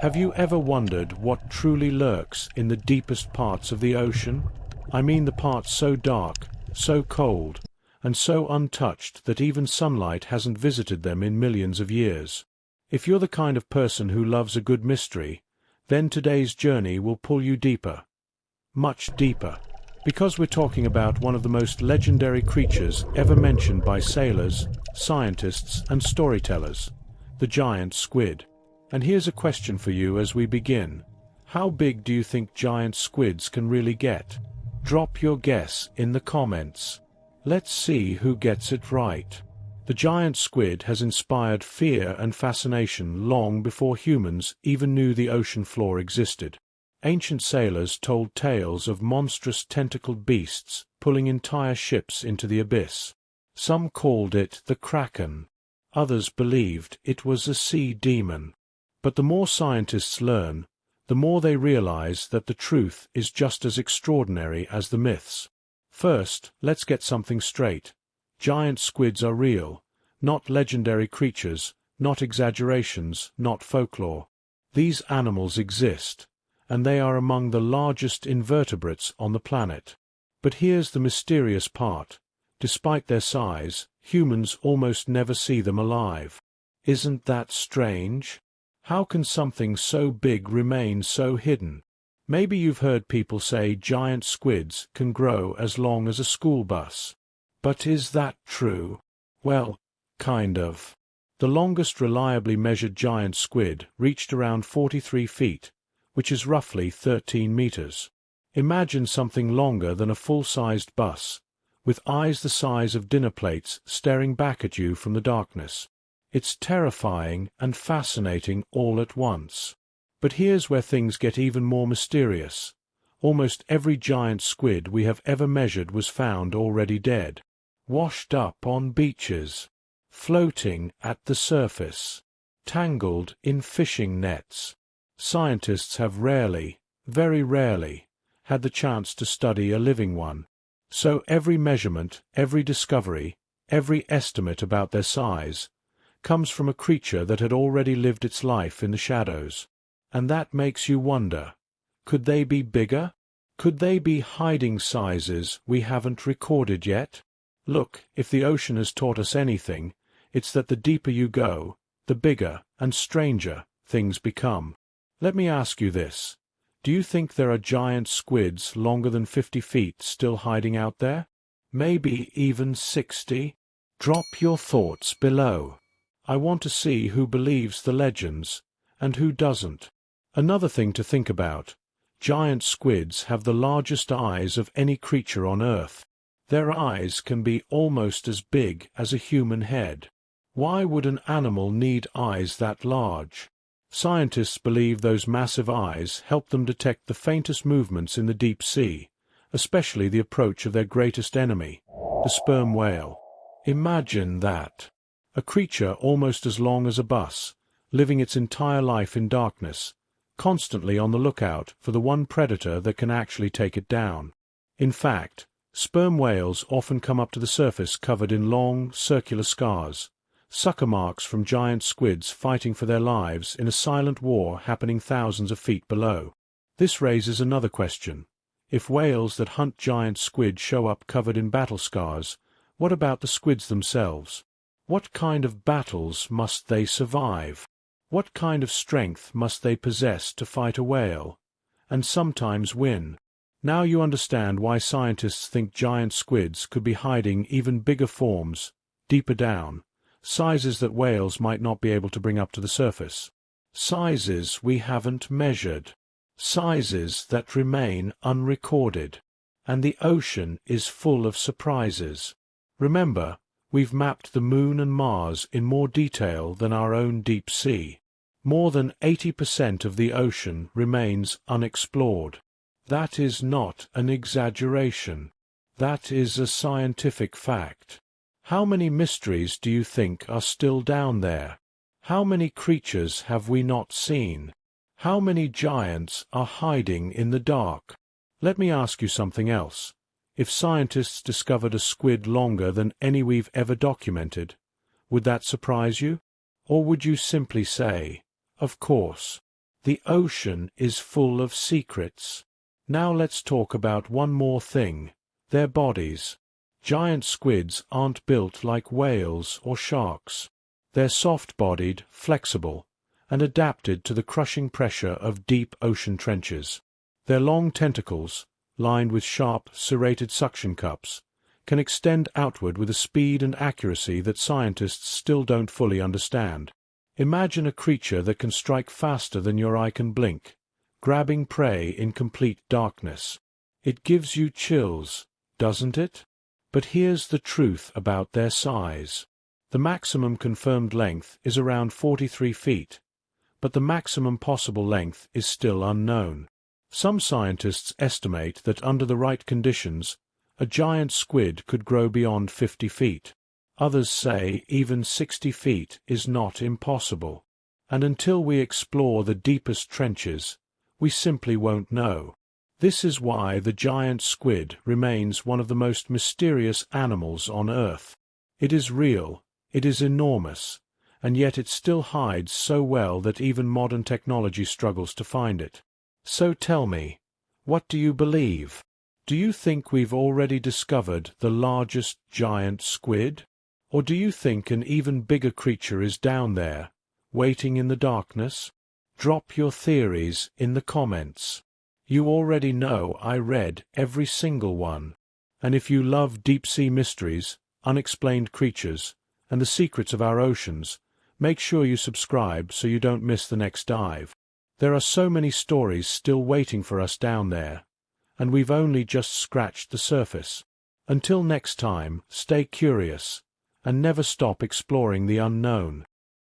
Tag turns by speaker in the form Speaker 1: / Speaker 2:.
Speaker 1: Have you ever wondered what truly lurks in the deepest parts of the ocean? I mean the parts so dark, so cold, and so untouched that even sunlight hasn't visited them in millions of years. If you're the kind of person who loves a good mystery, then today's journey will pull you deeper. Much deeper. Because we're talking about one of the most legendary creatures ever mentioned by sailors, scientists, and storytellers, the giant squid. And here's a question for you as we begin. How big do you think giant squids can really get? Drop your guess in the comments. Let's see who gets it right. The giant squid has inspired fear and fascination long before humans even knew the ocean floor existed. Ancient sailors told tales of monstrous tentacled beasts pulling entire ships into the abyss. Some called it the Kraken. Others believed it was a sea demon. But the more scientists learn, the more they realize that the truth is just as extraordinary as the myths. First, let's get something straight. Giant squids are real, not legendary creatures, not exaggerations, not folklore. These animals exist, and they are among the largest invertebrates on the planet. But here's the mysterious part. Despite their size, humans almost never see them alive. Isn't that strange? How can something so big remain so hidden? Maybe you've heard people say giant squids can grow as long as a school bus. But is that true? Well, kind of. The longest reliably measured giant squid reached around 43 feet, which is roughly 13 meters. Imagine something longer than a full-sized bus, with eyes the size of dinner plates staring back at you from the darkness. It's terrifying and fascinating all at once. But here's where things get even more mysterious. Almost every giant squid we have ever measured was found already dead. Washed up on beaches. Floating at the surface. Tangled in fishing nets. Scientists have rarely, very rarely, had the chance to study a living one. So every measurement, every discovery, every estimate about their size comes from a creature that had already lived its life in the shadows. And that makes you wonder, could they be bigger? Could they be hiding sizes we haven't recorded yet? Look, if the ocean has taught us anything, it's that the deeper you go, the bigger and stranger things become. Let me ask you this. Do you think there are giant squids longer than 50 feet still hiding out there? Maybe even 60? Drop your thoughts below. I want to see who believes the legends, and who doesn't. Another thing to think about. Giant squids have the largest eyes of any creature on Earth. Their eyes can be almost as big as a human head. Why would an animal need eyes that large? Scientists believe those massive eyes help them detect the faintest movements in the deep sea, especially the approach of their greatest enemy, the sperm whale. Imagine that. A creature almost as long as a bus, living its entire life in darkness, constantly on the lookout for the one predator that can actually take it down. In fact, sperm whales often come up to the surface covered in long, circular scars, sucker marks from giant squids fighting for their lives in a silent war happening thousands of feet below. This raises another question. If whales that hunt giant squid show up covered in battle scars, what about the squids themselves? What kind of battles must they survive? What kind of strength must they possess to fight a whale, and sometimes win? Now you understand why scientists think giant squids could be hiding even bigger forms, deeper down, sizes that whales might not be able to bring up to the surface. Sizes we haven't measured. Sizes that remain unrecorded. And the ocean is full of surprises. Remember, we've mapped the Moon and Mars in more detail than our own deep sea. More than 80% of the ocean remains unexplored. That is not an exaggeration. That is a scientific fact. How many mysteries do you think are still down there? How many creatures have we not seen? How many giants are hiding in the dark? Let me ask you something else. If scientists discovered a squid longer than any we've ever documented, would that surprise you? Or would you simply say, of course? The ocean is full of secrets. Now let's talk about one more thing: their bodies. Giant squids aren't built like whales or sharks. They're soft-bodied, flexible, and adapted to the crushing pressure of deep ocean trenches. Their long tentacles, lined with sharp, serrated suction cups, can extend outward with a speed and accuracy that scientists still don't fully understand. Imagine a creature that can strike faster than your eye can blink, grabbing prey in complete darkness. It gives you chills, doesn't it? But here's the truth about their size. The maximum confirmed length is around 43 feet, but the maximum possible length is still unknown. Some scientists estimate that under the right conditions, a giant squid could grow beyond 50 feet. Others say even 60 feet is not impossible. And until we explore the deepest trenches, we simply won't know. This is why the giant squid remains one of the most mysterious animals on Earth. It is real, it is enormous, and yet it still hides so well that even modern technology struggles to find it. So tell me, what do you believe? Do you think we've already discovered the largest giant squid? Or do you think an even bigger creature is down there, waiting in the darkness? Drop your theories in the comments. You already know I read every single one. And if you love deep-sea mysteries, unexplained creatures, and the secrets of our oceans, make sure you subscribe so you don't miss the next dive. There are so many stories still waiting for us down there, and we've only just scratched the surface. Until next time, stay curious, and never stop exploring the unknown.